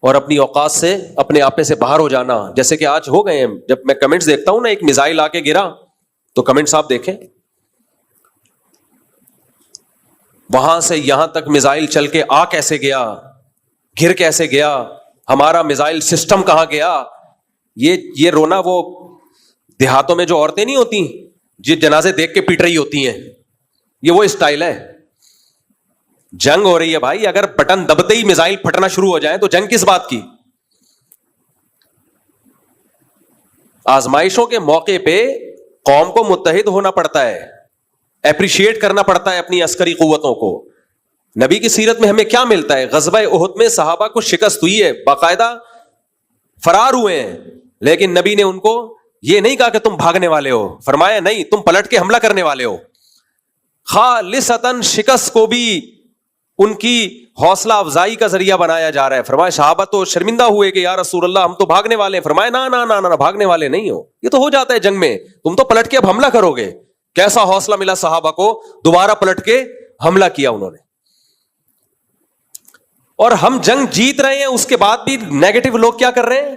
اور اپنی اوقات سے اپنے آپے سے باہر ہو جانا. جیسے کہ آج ہو گئے ہیں, جب میں کمنٹس دیکھتا ہوں نا, ایک میزائل آ کے گرا تو کمنٹس آپ دیکھیں, وہاں سے یہاں تک میزائل چل کے آ کیسے گیا, گر کیسے گیا, ہمارا میزائل سسٹم کہاں گیا. یہ رونا وہ دیہاتوں میں جو عورتیں نہیں ہوتی جو جنازے دیکھ کے پیٹ رہی ہوتی ہیں, یہ وہ اسٹائل ہے. جنگ ہو رہی ہے بھائی, اگر بٹن دبتے ہی میزائل پھٹنا شروع ہو جائے تو جنگ کس بات کی. آزمائشوں کے موقع پہ قوم کو متحد ہونا پڑتا ہے, اپریشیٹ کرنا پڑتا ہے اپنی عسکری قوتوں کو. نبی کی سیرت میں ہمیں کیا ملتا ہے؟ غزوہ احد میں صحابہ کو شکست ہوئی ہے, باقاعدہ فرار ہوئے ہیں, لیکن نبی نے ان کو یہ نہیں کہا کہ تم بھاگنے والے ہو, فرمایا نہیں, تم پلٹ کے حملہ کرنے والے ہو. خالصتاً شکست کو بھی ان کی حوصلہ افزائی کا ذریعہ بنایا جا رہا ہے. فرمایا صحابہ تو شرمندہ ہوئے کہ یا رسول اللہ ہم تو بھاگنے والے ہیں. فرمایا نا نا نا نا, بھاگنے والے نہیں ہو, یہ تو ہو جاتا ہے جنگ میں, تم تو پلٹ کے اب حملہ کرو گے. کیسا حوصلہ ملا صحابہ کو, دوبارہ پلٹ کے حملہ کیا انہوں نے. اور ہم جنگ جیت رہے ہیں, اس کے بعد بھی نیگیٹو لوگ کیا کر رہے ہیں,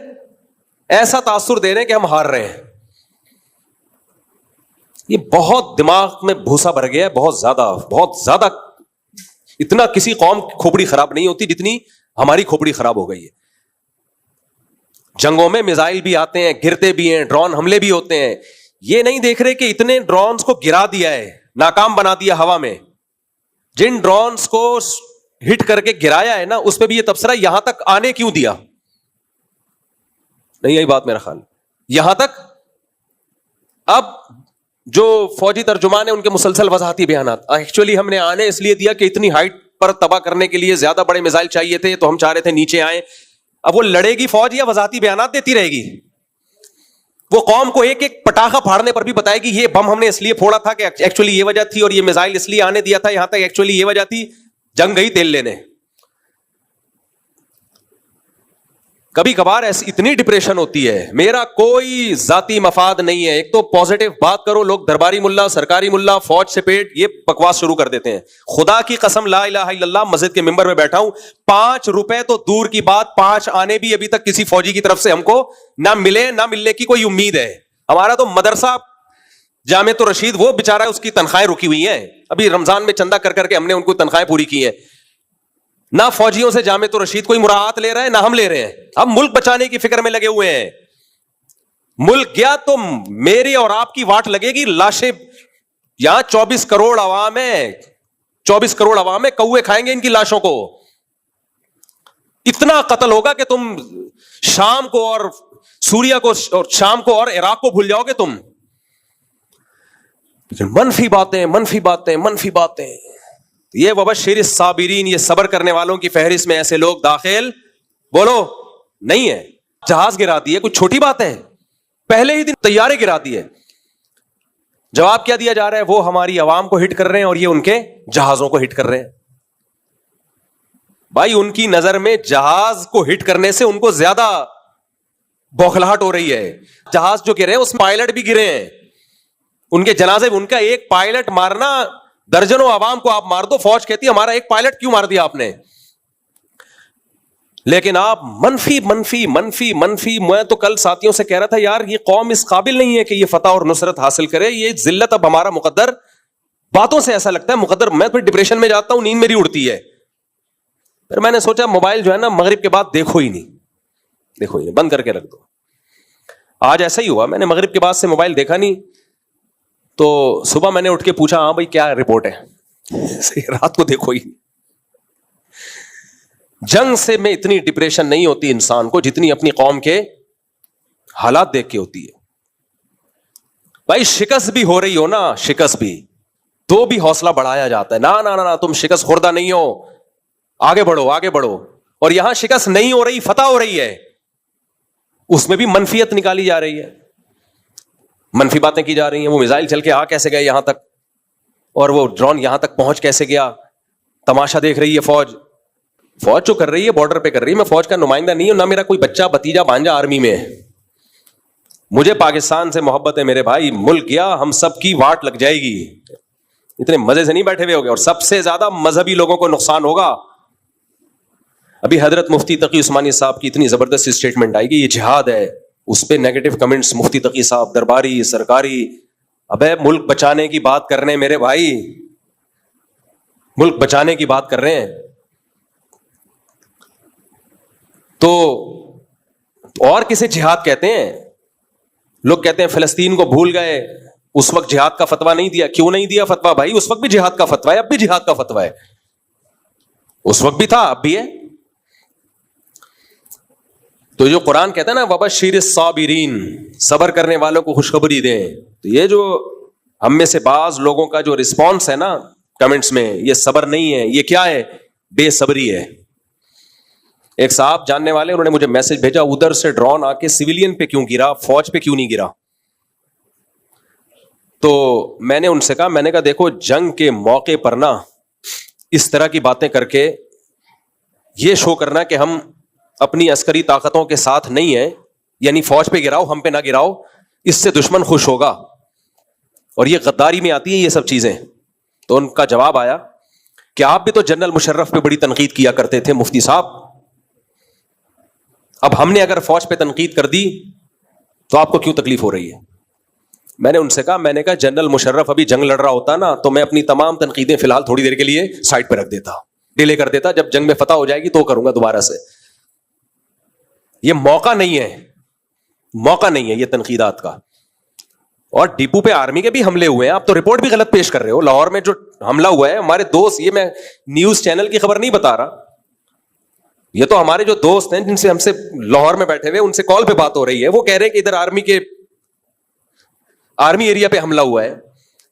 ایسا تاثر دے رہے ہیں کہ ہم ہار رہے ہیں. یہ بہت دماغ میں بھوسا بھر گیا ہے, بہت زیادہ. اتنا کسی قوم کی کھوپڑی خراب نہیں ہوتی جتنی ہماری کھوپڑی خراب ہو گئی ہے. جنگوں میں میزائل بھی آتے ہیں, گرتے بھی ہیں, ڈرون حملے بھی ہوتے ہیں. یہ نہیں دیکھ رہے کہ اتنے ڈرونز کو گرا دیا ہے, ناکام بنا دیا ہوا میں. جن ڈرونز کو ہٹ کر کے گرایا ہے نا, اس پہ بھی یہ تبصرہ یہاں تک آنے کیوں دیا. نہیں یہی بات میرا خیال, یہاں تک. اب جو فوجی ترجمان ہیں ان کے مسلسل وضاحتی بیانات, ایکچولی ہم نے آنے اس لیے دیا کہ اتنی ہائٹ پر تباہ کرنے کے لیے زیادہ بڑے میزائل چاہیے تھے, تو ہم چاہ رہے تھے نیچے آئیں. اب وہ لڑے گی فوج یا وضاحتی بیانات دیتی رہے گی؟ وہ قوم کو ایک ایک پٹاخہ پھاڑنے پر بھی بتائے گی یہ بم ہم نے اس لیے پھوڑا تھا کہ ایکچولی یہ وجہ تھی, اور یہ میزائل اس لیے آنے دیا تھا یہاں تک, ایکچولی یہ وجہ تھی. جنگ گئی تیل لینے. کبھی کبھار ایسی اتنی ڈپریشن ہوتی ہے, میرا کوئی ذاتی مفاد نہیں ہے. ایک تو پازیٹیو بات کرو, لوگ درباری ملا, سرکاری ملا, فوج سے پیٹ, یہ بکواس شروع کر دیتے ہیں. خدا کی قسم لا الہ الا اللہ, مسجد کے ممبر میں بیٹھا ہوں, 5 روپے تو دور کی بات, 5 آنے بھی ابھی تک کسی فوجی کی طرف سے ہم کو نہ ملے, نہ ملنے کی کوئی امید ہے. ہمارا تو مدرسہ جامعۃ الرشید وہ بیچارہ اس کی تنخواہیں رکی ہوئی ہیں, ابھی رمضان میں چندہ کر کر کے ہم نے ان کو تنخواہیں پوری کی ہیں. نہ فوجیوں سے جامعۃ الرشید کوئی مراعات لے رہا ہے, نہ ہم لے رہے ہیں. ہم ملک بچانے کی فکر میں لگے ہوئے ہیں. ملک گیا تو میری اور آپ کی واٹ لگے گی. لاشیں یہاں 24 کروڑ عوام ہے, 24 کروڑ عوام ہے, کوے کھائیں گے ان کی لاشوں کو. اتنا قتل ہوگا کہ تم شام کو اور سوریا کو اور شام کو اور عراق کو بھول جاؤ گے تم. منفی باتیں منفی باتیں منفی باتیں. یہ وبشر الصابرین, یہ صبر کرنے والوں کی فہرست میں ایسے لوگ داخل بولو نہیں ہے. جہاز گرا دیے, کوئی چھوٹی بات ہے؟ پہلے ہی دن طیارے گرا دیے. جواب کیا دیا جا رہا ہے؟ وہ ہماری عوام کو ہٹ کر رہے ہیں اور یہ ان کے جہازوں کو ہٹ کر رہے ہیں. بھائی ان کی نظر میں جہاز کو ہٹ کرنے سے ان کو زیادہ بوکھلاہٹ ہو رہی ہے. جہاز جو گرے ہیں اس میں پائلٹ بھی گرے ہیں, ان کے جنازے ان کا ایک پائلٹ مارنا, درجنوں عوام کو آپ مار دو, فوج کہتی ہے ہمارا ایک پائلٹ کیوں مار دیا آپ نے. لیکن آپ منفی منفی منفی منفی. میں تو کل ساتھیوں سے کہہ رہا تھا یار یہ قوم اس قابل نہیں ہے کہ یہ فتح اور نصرت حاصل کرے, یہ ذلت اب ہمارا مقدر. باتوں سے ایسا لگتا ہے مقدر. میں پھر ڈپریشن میں جاتا ہوں, نیند میری اڑتی ہے. پھر میں نے سوچا موبائل جو ہے نا مغرب کے بعد دیکھو ہی نہیں, بند کر کے رکھ دو. آج ایسا ہی ہوا, میں نے مغرب کے بعد سے موبائل دیکھا نہیں, تو صبح میں نے اٹھ کے پوچھا ہاں بھائی کیا رپورٹ ہے, رات کو دیکھو ہی. جنگ سے میں اتنی ڈپریشن نہیں ہوتی انسان کو جتنی اپنی قوم کے حالات دیکھ کے ہوتی ہے. بھائی شکست بھی ہو رہی ہو نا, شکست بھی تو بھی حوصلہ بڑھایا جاتا ہے. نا تم شکست خوردہ نہیں ہو, آگے بڑھو آگے بڑھو. اور یہاں شکست نہیں ہو رہی, فتح ہو رہی ہے, اس میں بھی منفیت نکالی جا رہی ہے, منفی باتیں کی جا رہی ہیں. وہ میزائل چل کے آ کیسے گئے یہاں تک, اور وہ ڈرون یہاں تک پہنچ کیسے گیا. تماشا دیکھ رہی ہے فوج جو کر رہی ہے بارڈر پہ کر رہی ہے. میں فوج کا نمائندہ نہیں ہوں, نہ میرا کوئی بچہ بھتیجا بھانجا آرمی میں ہے. مجھے پاکستان سے محبت ہے میرے بھائی. ملک گیا ہم سب کی واٹ لگ جائے گی. اتنے مزے سے نہیں بیٹھے ہوئے ہوگے, اور سب سے زیادہ مذہبی لوگوں کو نقصان ہوگا. ابھی حضرت مفتی تقی عثمانی صاحب کی اتنی زبردست اسٹیٹمنٹ آئی کہ یہ جہاد ہے, اس پہ نیگیٹو کمنٹس مفتی تقی صاحب, درباری, سرکاری. ابے ملک بچانے کی بات کر رہے ہیں میرے بھائی, ملک بچانے کی بات کر رہے ہیں. تو اور کسے جہاد کہتے ہیں؟ لوگ کہتے ہیں فلسطین کو بھول گئے, اس وقت جہاد کا فتویٰ نہیں دیا. کیوں نہیں دیا فتویٰ بھائی؟ اس وقت بھی جہاد کا فتویٰ ہے, اب بھی جہاد کا فتویٰ ہے. اس وقت بھی تھا, اب بھی ہے. تو جو قرآن کہتا ہے نا وبشر الصابرین, صبر کرنے والوں کو خوشخبری دیں. تو یہ جو ہم میں سے بعض لوگوں کا جو رسپانس ہے نا کمنٹس میں, یہ صبر نہیں ہے, یہ کیا ہے؟ بے صبری ہے. ایک صاحب جاننے والے, انہوں نے مجھے میسج بھیجا, ادھر سے ڈرون آ کے سویلین پہ کیوں گرا, فوج پہ کیوں نہیں گرا؟ تو میں نے ان سے کہا, میں نے کہا دیکھو جنگ کے موقع پر نا اس طرح کی باتیں کر کے یہ شو کرنا کہ ہم اپنی عسکری طاقتوں کے ساتھ نہیں ہیں, یعنی فوج پہ گراؤ ہم پہ نہ گراؤ, اس سے دشمن خوش ہوگا, اور یہ غداری میں آتی ہے یہ سب چیزیں. تو ان کا جواب آیا کہ آپ بھی تو جنرل مشرف پہ بڑی تنقید کیا کرتے تھے مفتی صاحب, اب ہم نے اگر فوج پہ تنقید کر دی تو آپ کو کیوں تکلیف ہو رہی ہے؟ میں نے ان سے کہا, میں نے کہا جنرل مشرف ابھی جنگ لڑ رہا ہوتا نا تو میں اپنی تمام تنقیدیں فی الحال تھوڑی دیر کے لیے سائڈ پہ رکھ دیتا, ڈیلے کر دیتا, جب جنگ میں فتح ہو جائے گی تو کروں گا دوبارہ سے. یہ موقع نہیں ہے, موقع نہیں ہے یہ تنقیدات کا. اور ڈپو پہ آرمی کے بھی حملے ہوئے ہیں, آپ تو رپورٹ بھی غلط پیش کر رہے ہو. لاہور میں جو حملہ ہوا ہے, ہمارے دوست, یہ میں نیوز چینل کی خبر نہیں بتا رہا, یہ تو ہمارے جو دوست ہیں جن سے ہم سے لاہور میں بیٹھے ہوئے, ان سے کال پہ بات ہو رہی ہے, وہ کہہ رہے ہیں کہ ادھر آرمی ایریا پہ حملہ ہوا ہے.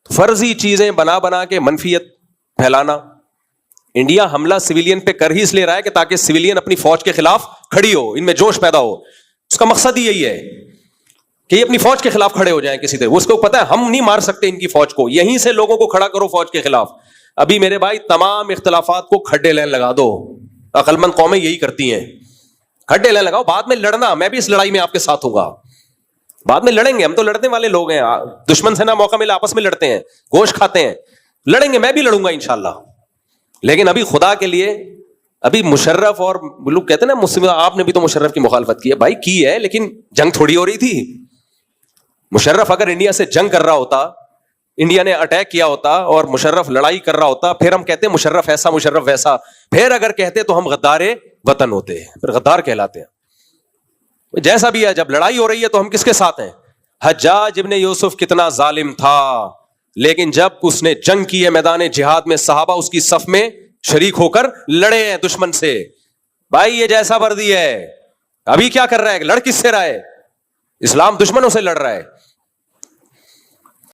فرضی چیزیں بنا بنا کے منفیت پھیلانا. انڈیا حملہ سویلین پہ کر ہی اس لیے رہا ہے کہ تاکہ سویلین اپنی فوج کے خلاف کھڑی ہو, ان میں جوش پیدا ہو. اس کا مقصد ہی یہی ہے کہ یہ اپنی فوج کے خلاف کھڑے ہو جائیں کسی طرح. اس کو پتا ہے ہم نہیں مار سکتے ان کی فوج کو, یہیں سے لوگوں کو کھڑا کرو فوج کے خلاف. ابھی میرے بھائی تمام اختلافات کو کھڈے لین لگا دو, عقل مند قومیں یہی کرتی ہیں, کھڈے لین لگاؤ, بعد میں لڑنا. میں بھی اس لڑائی میں آپ کے ساتھ ہوں گا, بعد میں لڑیں گے, ہم تو لڑنے والے لوگ ہیں, دشمن سے نہ موقع ملا آپس میں لڑتے ہیں, گوشت کھاتے ہیں, لڑیں گے, میں بھی لڑوں گا انشاءاللہ. لیکن ابھی خدا کے لیے, ابھی مشرف اور لوگ کہتے ہیں نا مسلم, آپ نے بھی تو مشرف کی مخالفت کی ہے بھائی, کی ہے, لیکن جنگ تھوڑی ہو رہی تھی. مشرف اگر انڈیا سے جنگ کر رہا ہوتا, انڈیا نے اٹیک کیا ہوتا اور مشرف لڑائی کر رہا ہوتا, پھر ہم کہتے ہیں مشرف ایسا مشرف ویسا, پھر اگر کہتے تو ہم غدار وطن ہوتے, پھر غدار کہلاتے ہیں. جیسا بھی ہے, جب لڑائی ہو رہی ہے تو ہم کس کے ساتھ ہیں؟ حجاج ابن یوسف کتنا ظالم تھا, لیکن جب اس نے جنگ کی ہے میدان جہاد میں, صحابہ اس کی صف میں شریک ہو کر لڑے ہیں دشمن سے. بھائی یہ جیسا وردی ہے, ابھی کیا کر رہا ہے, لڑ کس سے رہا ہے؟ اسلام دشمنوں سے لڑ رہا ہے.